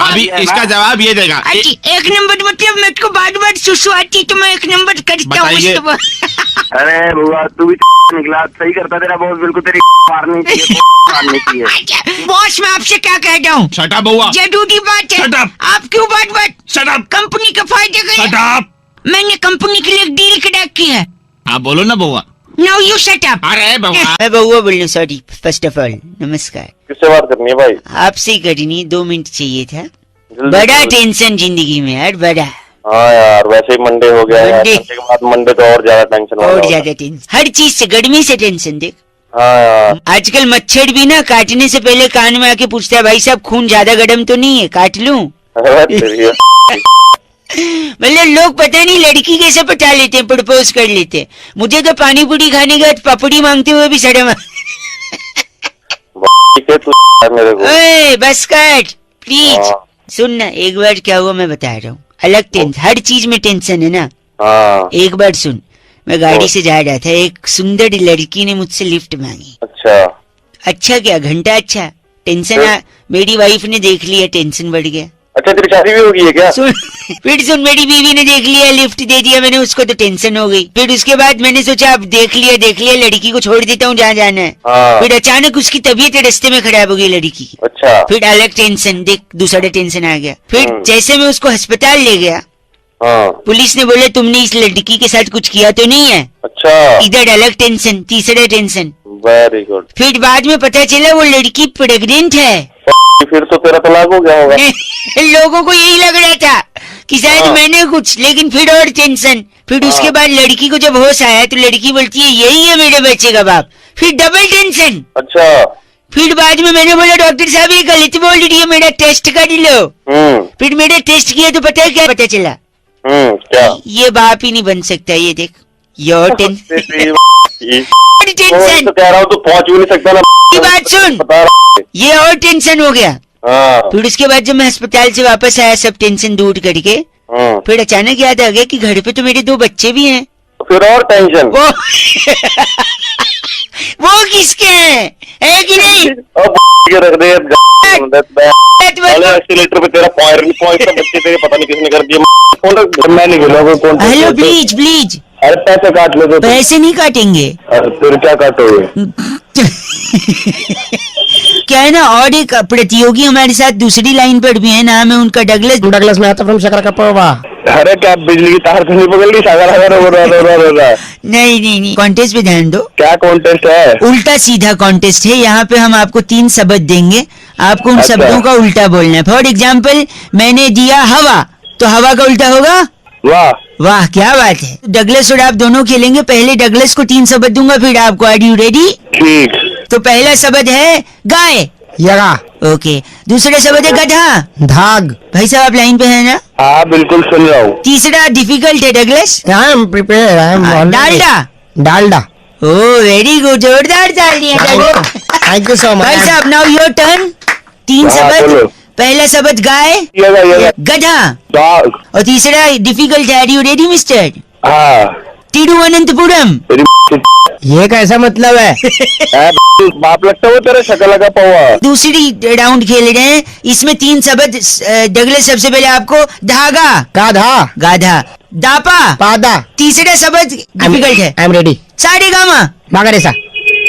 Speaker 6: अभी इसका जवाब ये देगा।
Speaker 2: अच्छा एक नंबर मतलब मेरे को बार बार सुसु आती तो मैं एक नंबर करता हूँ
Speaker 6: बताइए।
Speaker 2: उसको।
Speaker 1: अरे बुआ तू भी निकला, सही करता तेरा बॉस, बिल्कुल तेरी मारनी चाहिए, मारनी चाहिए।
Speaker 2: अच्छा, बॉस मैं आपसे क्या कह रहा हूँ?
Speaker 6: शट अप बउआ।
Speaker 2: जरूरी बात है।
Speaker 6: Shut up.
Speaker 2: आप क्यों बात
Speaker 6: शट अप।
Speaker 2: कंपनी के फायदे के
Speaker 6: शट
Speaker 2: लिए
Speaker 6: अप।
Speaker 2: मैंने कंपनी के लिए एक डील क्रैक की है।
Speaker 6: आप बोलो ना बउआ।
Speaker 2: Now you shut up.
Speaker 6: अरे बउआ।
Speaker 2: मैं बउआ बोल रहा हूँ, सॉरी। फर्स्ट ऑफ ऑल नमस्कार।
Speaker 1: किससे बात करनी है भाई?
Speaker 2: आपसे ही करनी है, 2 मिनट चाहिए था।
Speaker 1: जल्दी
Speaker 2: बड़ा
Speaker 1: करो।
Speaker 2: टेंशन जिंदगी में यार, बड़ा
Speaker 1: हाँ यार, वैसे ही मंडे हो गया यार,
Speaker 2: मंडे।
Speaker 1: संडे के बाद मंडे तो और ज्यादा टेंशन वाला
Speaker 2: और
Speaker 1: होता है।
Speaker 2: ज्यादा टेंशन, हर चीज से, गर्मी से टेंशन। देख
Speaker 1: हाँ यार।
Speaker 2: आजकल मच्छर भी ना काटने से पहले कान में आके पूछता है, भाई साहब खून ज्यादा गर्म तो नहीं है, काट लूं?
Speaker 1: अरे तेरी-
Speaker 2: मतलब लोग पता नहीं लड़की कैसे पटा लेते हैं, प्रपोज कर लेते हैं। मुझे तो पानी पूरी खाने के बाद पपड़ी मांगते हुए भी शर्म
Speaker 1: ठीक है तू मेरे को।
Speaker 2: ओए बस काट प्लीज।
Speaker 1: हाँ।
Speaker 2: सुन ना, एक बार क्या हुआ मैं बता रहा हूँ। अलग टेंशन, हर चीज में टेंशन है ना।
Speaker 1: हाँ
Speaker 2: एक बार सुन, मैं गाड़ी से जा रहा था, एक सुंदर लड़की ने मुझसे लिफ्ट मांगी।
Speaker 1: अच्छा।
Speaker 2: अच्छा क्या घंटा अच्छा, टेंशन मेरी वाइफ ने देख लिया, टेंशन बढ़ गया।
Speaker 1: अच्छा तेरी शादी भी होगी है क्या?
Speaker 2: सुन फिर सुन, मेरी बीवी ने देख लिया, लिफ्ट दे दिया मैंने उसको, तो टेंशन हो गई। फिर उसके बाद मैंने सोचा अब देख लिया लड़की को छोड़ देता हूँ जहाँ जाना है।
Speaker 1: हाँ।
Speaker 2: फिर अचानक उसकी तबीयत रास्ते में खराब हो गई लड़की की।
Speaker 1: अच्छा।
Speaker 2: फिर अलग टेंशन, देख दूसरा टेंशन आ गया। फिर जैसे मैं उसको अस्पताल ले गया,
Speaker 1: हाँ।
Speaker 2: पुलिस ने बोला तुमने इस लड़की के साथ कुछ किया तो नहीं है।
Speaker 1: अच्छा।
Speaker 2: इधर अलग टेंशन, तीसरा टेंशन।
Speaker 1: Very good.
Speaker 2: फिर बाद में पता चला वो लड़की प्रेग्नेंट है।
Speaker 1: फिर तो तेरा तलाक हो गया होगा।
Speaker 2: लोगों को यही लग रहा था कि शायद
Speaker 1: हाँ।
Speaker 2: मैंने कुछ, लेकिन फिर और टेंशन। फिर उसके बाद लड़की को जब होश आया तो लड़की बोलती है यही है मेरे बच्चे का बाप। फिर डबल टेंशन।
Speaker 1: अच्छा।
Speaker 2: फिर बाद में मैंने बोला डॉक्टर साहब ये गलत बोल रही है, मेरा टेस्ट कर लो। फिर मैंने टेस्ट किया तो पता है क्या पता चला?
Speaker 1: क्या?
Speaker 2: ये बाप ही नहीं बन सकता, ये देख योर टेंशन।
Speaker 1: तो कह रहा हूँ, तो पहुंच भी नहीं सकता ना।
Speaker 2: बात सुन,
Speaker 1: बता रहा
Speaker 2: ये और टेंशन हो गया।
Speaker 1: हाँ।
Speaker 2: फिर उसके बाद जब मैं अस्पताल से वापस आया सब टेंशन दूर करके, फिर अचानक याद आ गया कि घर पे तो मेरे 2 बच्चे भी हैं।
Speaker 1: फिर और टेंशन।
Speaker 2: वो किसके हैं, है कि नहीं?
Speaker 1: अब के रख दे एक्सीलेटर पे तेरा पॉइंट बच्चे तेरे पता नहीं किसने कर दिया। मैं नहीं खेलूंगा कौन।
Speaker 2: Hello please please.
Speaker 1: अरे पैसे काट लो तो।
Speaker 2: पैसे नहीं काटेंगे।
Speaker 1: अरे फिर क्या काटोगे?
Speaker 2: क्या है ना, और एक प्रतियोगी हमारे साथ दूसरी लाइन पर भी है, नाम है उनका डगलस।
Speaker 5: डगलस में आता फ्रॉम शकरा का पवा।
Speaker 1: अरे क्या बिजली की तार तो नहीं पकड़ ली?
Speaker 2: नहीं कॉन्टेस्ट पे ध्यान दो।
Speaker 1: क्या कॉन्टेस्ट है?
Speaker 2: उल्टा सीधा कॉन्टेस्ट है। यहाँ पे हम आपको 3 शब्द देंगे, आपको उन
Speaker 1: अच्छा।
Speaker 2: शब्दों का उल्टा बोलना है। फॉर एग्जाम्पल मैंने दिया हवा, तो हवा का उल्टा होगा
Speaker 1: वाह।
Speaker 2: वाह, क्या बात है। डगलस और आप दोनों खेलेंगे। पहले डगलस को 3 शब्द दूंगा, फिर आपको। Are you ready?
Speaker 1: ठीक।
Speaker 2: तो पहला शब्द है गाय।
Speaker 5: यगा।
Speaker 2: ओके। दूसरा शब्द है गधा।
Speaker 5: धाग।
Speaker 2: भाई साहब आप लाइन पे है ना?
Speaker 1: हाँ बिल्कुल सुन रहा हूँ।
Speaker 2: तीसरा डिफिकल्ट है Douglas.
Speaker 5: I am prepare, I am
Speaker 2: Dalda.
Speaker 5: Dalda.
Speaker 2: Oh very good, जोरदार तालियां।
Speaker 5: थैंक यू सो
Speaker 2: भाई
Speaker 5: मच।
Speaker 2: साहब नाउ योर टर्न। 3
Speaker 1: हाँ,
Speaker 2: शब्द।
Speaker 1: बोलो।
Speaker 2: पहला शब्द गाय,
Speaker 1: ये
Speaker 2: गधा,
Speaker 1: डाग।
Speaker 2: और तीसरा डिफिकल्ट है। Are you ready mister?
Speaker 1: हाँ।
Speaker 2: तिरुवनंतपुरम।
Speaker 1: तेरी
Speaker 5: ये कैसा मतलब है?
Speaker 1: बाप लगता है वो तेरा शक्ल लगा पावा।
Speaker 2: दूसरी राउंड खेल रहे हैं, इसमें 3 शब्द। डगलस सबसे पहले आपको धागा,
Speaker 5: गाधा।
Speaker 2: गाधा, दापा,
Speaker 5: पादा।
Speaker 2: तीसरा शब्द डिफिकल्ट है।
Speaker 5: I am ready.
Speaker 2: सारेगामा।
Speaker 5: मागारेसा।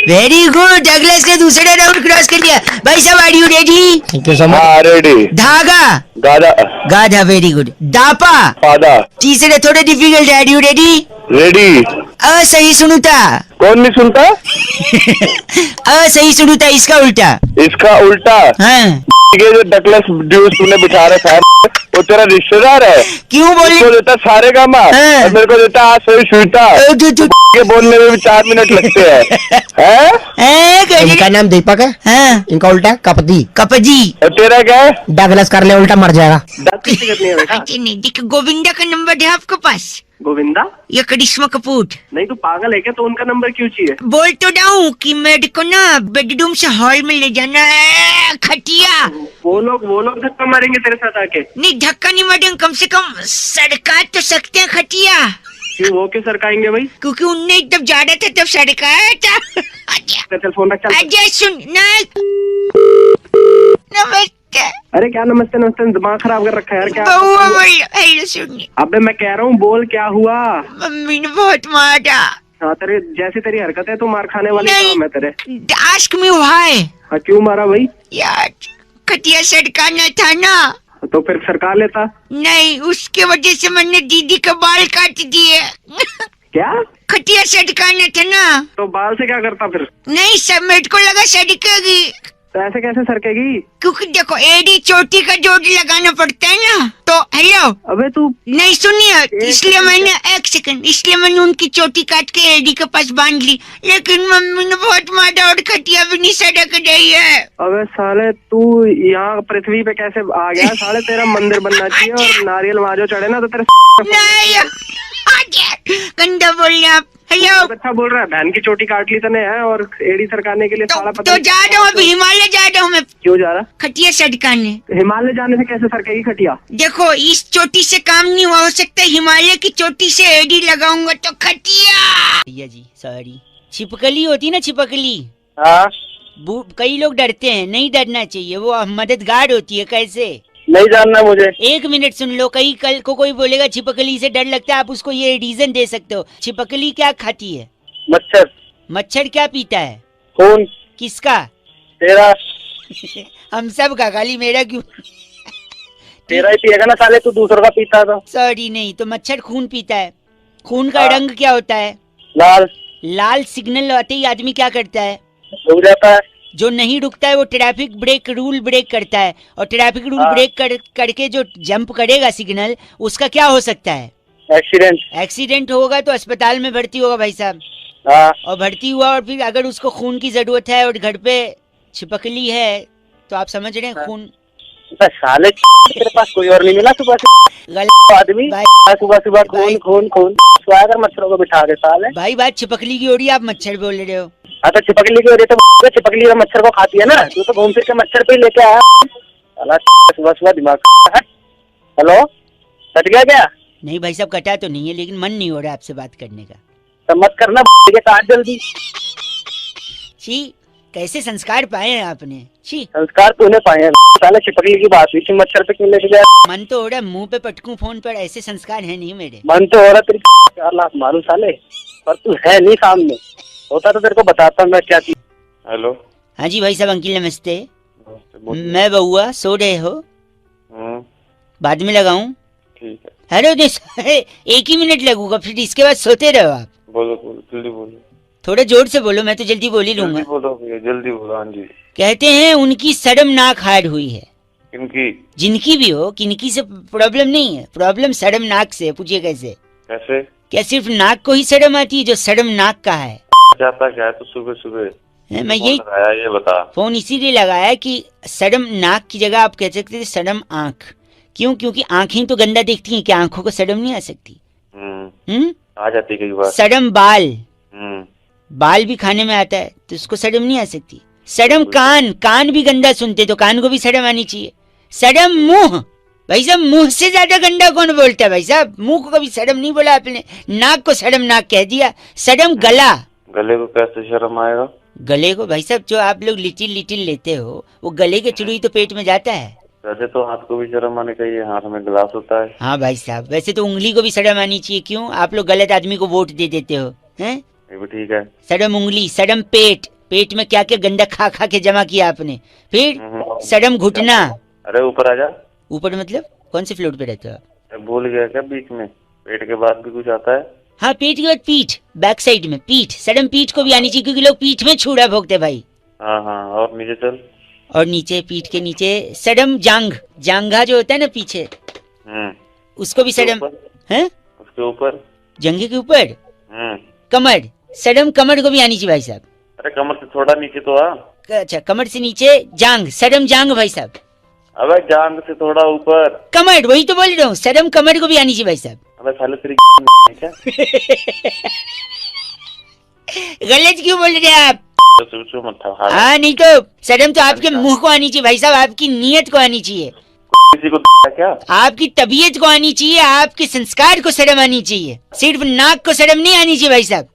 Speaker 2: वेरी गुड, डगलस ने दूसरा राउंड क्रॉस कर लिया। भाई साहब are you ready?
Speaker 5: Thank you so much.
Speaker 1: हाँ रेडी।
Speaker 2: धागा,
Speaker 1: गाधा।
Speaker 2: गाधा, वेरी गुड। दापा,
Speaker 1: पादा।
Speaker 2: तीसरा थोड़ा डिफिकल्ट है। Are you ready?
Speaker 1: रेडी।
Speaker 2: असही सुनुता।
Speaker 1: कौन नहीं सुनता?
Speaker 2: असही सुनुता, इसका उल्टा।
Speaker 1: इसका उल्टा।
Speaker 2: हाँ,
Speaker 1: ये जो डकलेस ड्यूस तूने बिठा रखा है वो तेरा रिश्तेदार है।
Speaker 2: क्यों बोले?
Speaker 1: उसको देता सारे गामा
Speaker 2: हाँ।
Speaker 1: और मेरे को देता आज से शुता। ये बोलने में भी 4 मिनट लगते हैं।
Speaker 5: इनका नाम दीपक है।
Speaker 2: हाँ,
Speaker 5: इनका उल्टा कपदी।
Speaker 2: कपजी।
Speaker 1: और तेरा क्या है?
Speaker 5: डगलस कर ले उल्टा मर जाएगा।
Speaker 2: नहीं देख, गोविंदा का नंबर है आपके पास?
Speaker 7: गोविंदा?
Speaker 2: या करिश्मा कपूर?
Speaker 7: नहीं तो पागल है क्या? तो उनका नंबर क्यों चाहिए?
Speaker 2: बोल तो डाऊं कि मेरे को ना बेडरूम से हॉल में ले जाना है खटिया।
Speaker 7: वो लोग धक्का मारेंगे तेरे साथ आके।
Speaker 2: नहीं धक्का नहीं मारेंगे, कम से कम सरका तो सकते हैं खटिया।
Speaker 7: क्यों वो क्यों सरकाएंगे भाई?
Speaker 2: क्योंकि उनने जब जा रहा था तब सरकाया था।
Speaker 7: चल फोन रख चल।
Speaker 2: अजय सुन ना, नमस्ते।
Speaker 7: अरे क्या नमस्ते नमस्ते, दिमाग खराब कर रखा है यार। क्या
Speaker 2: बउआ बोल, हेलो सुनिए।
Speaker 7: अबे मैं कह रहा हूँ बोल क्या हुआ?
Speaker 2: मम्मी ने बहुत मारा।
Speaker 7: हाँ तेरे जैसी तेरी हरकत है तो मार खाने वाले
Speaker 2: नहीं।
Speaker 7: काम है तेरे।
Speaker 2: Ask me why.
Speaker 7: हाँ क्यों मारा भाई?
Speaker 2: यार खटिया सरकाना था ना,
Speaker 7: तो फिर सरकार लेता।
Speaker 2: नहीं उसके वजह से मैंने दीदी के बाल काट दिए।
Speaker 7: क्या?
Speaker 2: खटिया सरकाना था ना।
Speaker 7: तो बाल से क्या करता फिर?
Speaker 2: नहीं सब मेरे को लगा सरकेगी,
Speaker 7: तो ऐसे कैसे सरकेगी?
Speaker 2: क्योंकि देखो एडी चोटी का जोड़ लगाना पड़ता है ना। तो हेलो
Speaker 7: अबे तू
Speaker 2: नहीं सुनिए, इसलिए मैंने एक सेकंड, इसलिए मैंने उनकी चोटी काट के एडी के पास बांध ली, लेकिन मम्मी ने बहुत मारा और खटिया भी नहीं सड़क रही है।
Speaker 7: अबे साले तू यहाँ पृथ्वी पे कैसे आ गया? साले तेरा मंदिर बनना चाहिए और नारियल वहाँ जो चढ़े ना तो तेरे
Speaker 2: नहीं गंदा बोल रहे आप। हेलो
Speaker 7: अच्छा बोल रहा है, बहन की चोटी काट ली तने है और एड़ी सरकाने के लिए साला पता
Speaker 2: तो
Speaker 7: नहीं
Speaker 2: जा रहा हूँ, अभी हिमालय जा रहा हूँ मैं
Speaker 7: क्यों जा रहा?
Speaker 2: खटिया सरकाने।
Speaker 7: हिमालय जाने से कैसे सरकेगी खटिया?
Speaker 2: देखो इस चोटी से काम नहीं हुआ, हो सकता है हिमालय की चोटी से एडी लगाऊंगा तो खटिया। भैया जी सॉरी, छिपकली होती ना छिपकली।
Speaker 1: हाँ
Speaker 2: कई लोग डरते हैं, नहीं डरना चाहिए, वो मददगार होती है। कैसे?
Speaker 1: नहीं जानना मुझे।
Speaker 2: 1 मिनट सुन लो। कई कल को कोई बोलेगा छिपकली से डर लगता है, आप उसको ये रीजन दे सकते हो। छिपकली क्या खाती है?
Speaker 1: मच्छर।
Speaker 2: मच्छर क्या पीता है?
Speaker 1: खून।
Speaker 2: किसका?
Speaker 1: तेरा।
Speaker 2: हम सब का, खाली मेरा क्यों?
Speaker 1: तेरा ही पिएगा ना साले, तू दूसरों का पीता था।
Speaker 2: सॉरी नहीं, तो मच्छर खून पीता है। खून का रंग क्या होता है?
Speaker 1: लाल।
Speaker 2: लाल सिग्नल आते ही आदमी क्या करता है?
Speaker 1: रुक जाता है।
Speaker 2: जो नहीं रुकता है वो ट्रैफिक ब्रेक रूल ब्रेक करता है, और ट्रैफिक रूल ब्रेक करके जो जंप करेगा सिग्नल, उसका क्या हो सकता है?
Speaker 1: एक्सीडेंट।
Speaker 2: एक्सीडेंट होगा तो अस्पताल में भर्ती होगा भाई साहब।
Speaker 1: हाँ।
Speaker 2: और भर्ती हुआ और फिर अगर उसको खून की जरूरत है और घर पे छिपकली है तो आप समझ रहे हैं खून
Speaker 1: बस साले तेरे पास कोई और नहीं मिला सुबह से
Speaker 2: गलत
Speaker 1: आदमी
Speaker 2: भाई,
Speaker 1: सुबह सुबह खून
Speaker 2: भाई।
Speaker 1: खून खून स्वागर मच्छरों को बिठा दे साले।
Speaker 2: भाई बात छिपकली की हो रही है, आप मच्छर बोल रहे हो।
Speaker 1: हाँ तो चिपकली की वजह तो चिपकली का मच्छर को खाती है ना, तू तो घूम फिर के मच्छर पे ही लेके आया साला सुबह सुबह दिमाग। हेलो कट गया क्या?
Speaker 2: नहीं भाई साहब कटा तो नहीं है, लेकिन मन नहीं हो रहा आपसे बात करने का।
Speaker 1: तो मत करना के काट जल्दी।
Speaker 2: छी, कैसे संस्कार पाए हैं आपने। छी,
Speaker 1: संस्कार तूने पाए हैं साले, चिपकली की बात हुई थी मच्छर पे क्यों लेके गया?
Speaker 2: मन तो हो रहा है मुंह पे पटकूं फोन पर, ऐसे संस्कार है नहीं मेरे।
Speaker 1: मन तो हो रहा तेरी 4 लाख मारू साले, पर तू है नहीं सामने, होता तो तेरे को बताता मैं क्या चीज।
Speaker 4: हेलो।
Speaker 2: हाँ जी भाई साहब, अंकिल नमस्ते।
Speaker 4: बोलिए।
Speaker 2: मैं बउआ, सो रहे हो? बाद में लगाऊं?
Speaker 4: ठीक है।
Speaker 2: हेलो एक ही मिनट लगूंगा, फिर इसके बाद सोते रहो आप।
Speaker 4: बोलो बोलो जल्दी बोलो।
Speaker 2: थोड़ा जोर से बोलो, मैं तो जल्दी बोल ही लूंगा।
Speaker 4: जल्दी बोलो भैया जल्दी बोलो। हाँ जी।
Speaker 2: कहते हैं उनकी शर्मनाक हार हुई है।
Speaker 4: किनकी?
Speaker 2: जिनकी भी हो, किनकी से प्रॉब्लम नहीं है, प्रॉब्लम शर्मनाक से है। पूछिए कैसे?
Speaker 4: कैसे?
Speaker 2: क्या सिर्फ नाक को ही शर्म आती है जो शर्मनाक का है?
Speaker 4: जाता क्या है तो सुबह सुबह
Speaker 2: मैं यही
Speaker 4: लगाया, ये बता।
Speaker 2: फोन इसीलिए लगाया कि शर्म नाक की जगह आप कह सकते थे शर्म आंख। क्यों? क्योंकि आंखें तो गंदा देखती हैं, क्या आंखों को शर्म नहीं आ सकती?
Speaker 4: आ जाती कई बार।
Speaker 2: शर्म बाल, बाल भी खाने में आता है तो उसको शर्म नहीं आ सकती। शर्म कान, कान भी गंदा सुनते तो कान को भी शर्म आनी चाहिए। शर्म मुंह, भाई साहब मुंह से ज्यादा गंदा कौन बोलता है भाई साहब? मुंह को कभी शर्म नहीं बोला आपने, नाक को शर्म नाक कह दिया। शर्म गला,
Speaker 4: गले को कैसे शर्म आएगा?
Speaker 2: गले को भाई साहब जो आप लोग लिटिल लिटिल लेते हो, वो गले के चुड़ई तो पेट में जाता है।
Speaker 4: वैसे तो हाथ को भी शर्म आनी चाहिए, हाथ में गिलास होता है।
Speaker 2: हाँ भाई साहब, वैसे तो उंगली को भी शर्म आनी चाहिए। क्यों? आप लोग गलत आदमी को वोट दे देते हो, हैं?
Speaker 4: ये भी ठीक है।
Speaker 2: शर्म उंगली, शर्म पेट, पेट में क्या क्या गंदा खा खा के जमा किया आपने। फिर शर्म घुटना।
Speaker 4: अरे ऊपर आ जा।
Speaker 2: ऊपर मतलब कौन से फ्लोर पे रहते हो आप?
Speaker 4: भूल गया क्या बीच में? पेट के बाद भी कुछ आता है?
Speaker 2: हाँ, पेट के बाद पीठ, बैक साइड में पीठ, शर्म पीठ को भी आनी चाहिए, क्योंकि लोग पीठ में छुड़ा भोगते भाई।
Speaker 4: हाँ हाँ, और नीचे चल।
Speaker 2: और नीचे, पीठ के नीचे शर्म जांघ, जांघा जो होता है ना पीछे, उसको भी शर्म है।
Speaker 4: उसके ऊपर,
Speaker 2: जंघे के ऊपर कमर, शर्म कमर को भी आनी चाहिए भाई साहब।
Speaker 4: अरे कमर से थोड़ा नीचे तो आ।
Speaker 2: अच्छा, कमर से नीचे जांघ, शर्म जांघ भाई साहब।
Speaker 4: अबे जांघ से थोड़ा ऊपर
Speaker 2: कमर, वही तो बोल रहा हूँ, शर्म कमर को भी आनी चाहिए भाई साहब।
Speaker 4: अबे साले तेरी क्या?
Speaker 2: गलत क्यों बोल रहे हैं आप?
Speaker 4: तो मत था।
Speaker 2: हाँ, नहीं तो शर्म तो आपके मुंह को आनी चाहिए भाई साहब, आपकी नीयत को आनी चाहिए,
Speaker 4: किसी को क्या?
Speaker 2: आपकी तबीयत को आनी चाहिए, आपके संस्कार को शर्म आनी चाहिए। सिर्फ नाक को शर्म नहीं आनी चाहिए भाई साहब,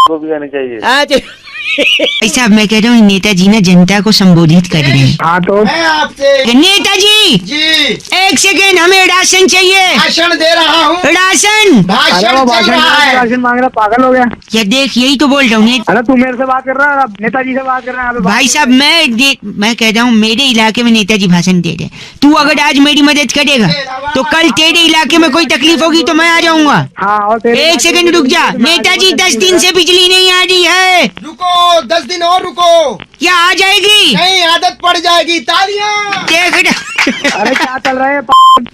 Speaker 4: को भी आनी चाहिए।
Speaker 2: हाँ तो भाई साहब मैं कह रहा हूँ नेताजी ना जनता को संबोधित कर रहे हैं।
Speaker 5: हाँ तो मैं आपसे
Speaker 2: नेताजी
Speaker 5: जी
Speaker 2: 1 सेकेंड, हमें राशन चाहिए।
Speaker 5: भाषण दे रहा हूँ।
Speaker 2: राशन
Speaker 5: भाषण चल रहा है।
Speaker 7: राशन मांग रहा, पागल हो गया?
Speaker 2: या देख, यही तो बोल रहा हूँ।
Speaker 7: अरे तू मेरे से बात कर रहा है, नेताजी से बात कर रहा है?
Speaker 2: भाई साहब मैं कह रहा हूँ मेरे इलाके में नेताजी भाषण दे रहे हैं। तू अगर आज मेरी मदद करेगा तो कल तेरे इलाके में कोई तकलीफ होगी तो मैं आ जाऊंगा।
Speaker 7: हाँ, और
Speaker 2: 1 सेकंड रुक जा। नेताजी 10 दिन से बिजली नहीं आ रही है।
Speaker 5: रुको 10 दिन और रुको।
Speaker 2: क्या आ जाएगी?
Speaker 5: नहीं, आदत पड़ जाएगी। तालियां।
Speaker 2: देख
Speaker 7: अरे क्या चल रहा है?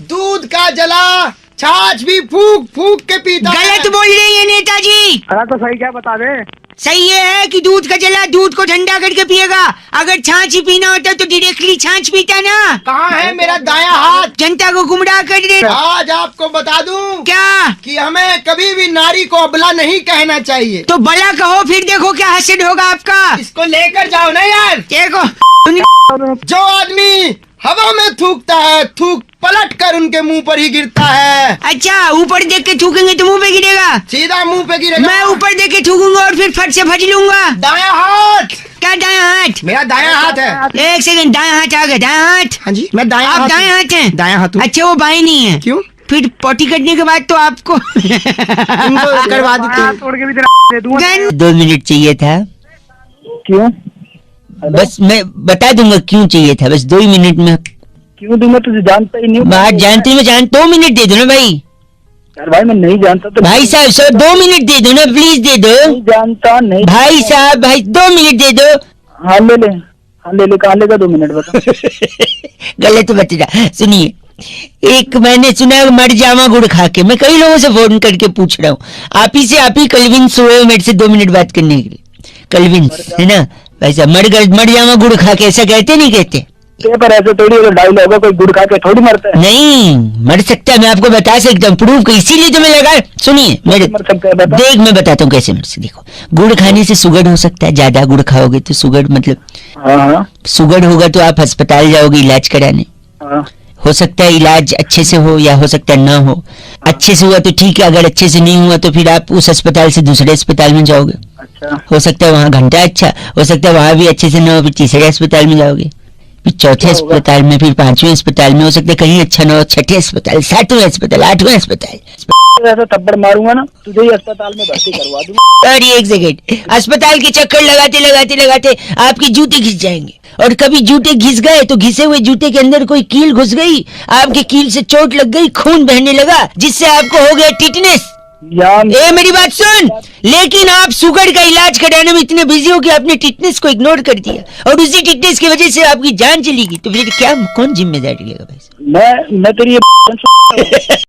Speaker 5: दूध का जला, छाछ भी फूक फूक के पीता है।
Speaker 2: गलत बोल रही है नेताजी।
Speaker 7: अरे तो सही क्या बता दे।
Speaker 2: सही ये है कि दूध का जला दूध को ठंडा करके पिएगा। अगर छाछ ही पीना होता तो डायरेक्टली छाछ पीता ना।
Speaker 5: कहाँ है मेरा दायां हाथ?
Speaker 2: जनता को गुमराह कर दे।
Speaker 5: आज आपको बता दूं
Speaker 2: क्या?
Speaker 5: कि हमें कभी भी नारी को अबला नहीं कहना चाहिए।
Speaker 2: तो बला कहो, फिर देखो क्या हसद होगा आपका।
Speaker 5: इसको लेकर जाओ ना यार।
Speaker 2: देखो
Speaker 5: जो आदमी हवा में थूकता है, थूक पलट कर उनके मुंह पर ही गिरता है।
Speaker 2: अच्छा, ऊपर देख के थूकेंगे तो मुंह पे गिरेगा?
Speaker 5: सीधा मुंह पे गिरेगा।
Speaker 2: मैं ऊपर देख के थूकूंगा और फिर फट से भज लूंगा।
Speaker 5: दायां हाथ।
Speaker 2: क्या दायां हाथ?
Speaker 5: मेरा दायां हाथ है।
Speaker 2: 1 सेकंड, दायां हाथ आ गया। दायां हाथ?
Speaker 5: हाँ जी, मैं दायां
Speaker 2: आप
Speaker 5: हाथ।
Speaker 2: दायां हाथ हैं?
Speaker 5: दायां हाथ हूँ।
Speaker 2: अच्छा, वो बाएं नहीं है?
Speaker 5: क्यों?
Speaker 2: फिर पोटी करने के बाद तो आपको
Speaker 5: इनको करवा देते हैं।
Speaker 7: तोड़ के भी दे दूंगा।
Speaker 2: 2 मिनट चाहिए था।
Speaker 7: क्यों?
Speaker 2: बस मैं बता दूंगा क्यों चाहिए था, बस 2 ही मिनट में।
Speaker 7: क्यों दूंगा? तुझे जानता ही नहीं।
Speaker 2: बात जानती मैं 2 मिनट दे दो ना भाई।
Speaker 7: यार भाई मैं नहीं जानता तो।
Speaker 2: भाई साहब सर 2 मिनट दे दो ना, प्लीज दे दो।
Speaker 7: नहीं जानता नहीं।
Speaker 2: भाई साहब, भाई 2 मिनट दे दो।
Speaker 7: हाँ ले ले, हाँ ले ले। कहाँ लेगा? 2 मिनट बता।
Speaker 2: गलत बता रहा। सुनिए, एक मैंने सुना मर जावा गुड़ खा के, मैं कई लोगों से फोन करके पूछ रहा हूँ। आप ही कलविन सोए मेरे से 2 मिनट बात करने के लिए। कलविन है ना, वैसा मर जावा गुड़ खा के, ऐसा कहते नहीं कहते?
Speaker 1: पर ऐसे थोड़ी डायलॉग है, कोई गुड़ खा के थोड़ी मरता है।
Speaker 2: नहीं मर सकता है, मैं आपको बता सकता हूँ, प्रूफ कर, इसीलिए तो मैं लगा। सुनिए मेरे,
Speaker 1: मर सकता है, बता।
Speaker 2: देख मैं बताता हूँ कैसे मर सकते। देखो, गुड़ खाने से शुगर हो सकता है, ज्यादा गुड़ खाओगे तो शुगर, मतलब
Speaker 1: हाँ
Speaker 2: शुगर होगा तो आप अस्पताल जाओगे इलाज कराने।
Speaker 1: हाँ
Speaker 2: हो सकता है इलाज अच्छे से हो या हो सकता है ना हो। अच्छे से हुआ तो ठीक है, अगर अच्छे से नहीं हुआ तो फिर आप उस अस्पताल से दूसरे अस्पताल में जाओगे।
Speaker 1: अच्छा
Speaker 2: हो सकता है वहाँ घंटा अच्छा, हो सकता है वहाँ भी अच्छे से ना हो, फिर तीसरे अस्पताल में जाओगे, फिर चौथे अस्पताल में, फिर पांचवें अस्पताल में, हो सकता है कहीं अच्छा ना हो, छठे अस्पताल, सातवें अस्पताल, आठवें अस्पताल।
Speaker 1: ऐसा थप्पड़ मारूंगा ना तुझे ही अस्पताल में भर्ती करवा दूंगा।
Speaker 2: अरे एक सेकेंड, अस्पताल के चक्कर लगाते लगाते लगाते आपके जूते घिस जाएंगे, और कभी जूते घिस गए तो घिसे हुए जूते के अंदर कोई कील घुस गई, आपके कील से चोट लग गई, खून बहने लगा, जिससे आपको हो गया टिटनेस। ए मेरी बात सुन, लेकिन आप शुगर का इलाज कराने में इतने बिजी हो कि आपने टिटनेस को इग्नोर कर दिया, और उसी टिटनेस की वजह से आपकी जान चली गई, तो फिर क्या, कौन जिम्मेदारी लेगा भाई?
Speaker 1: मैं तेरी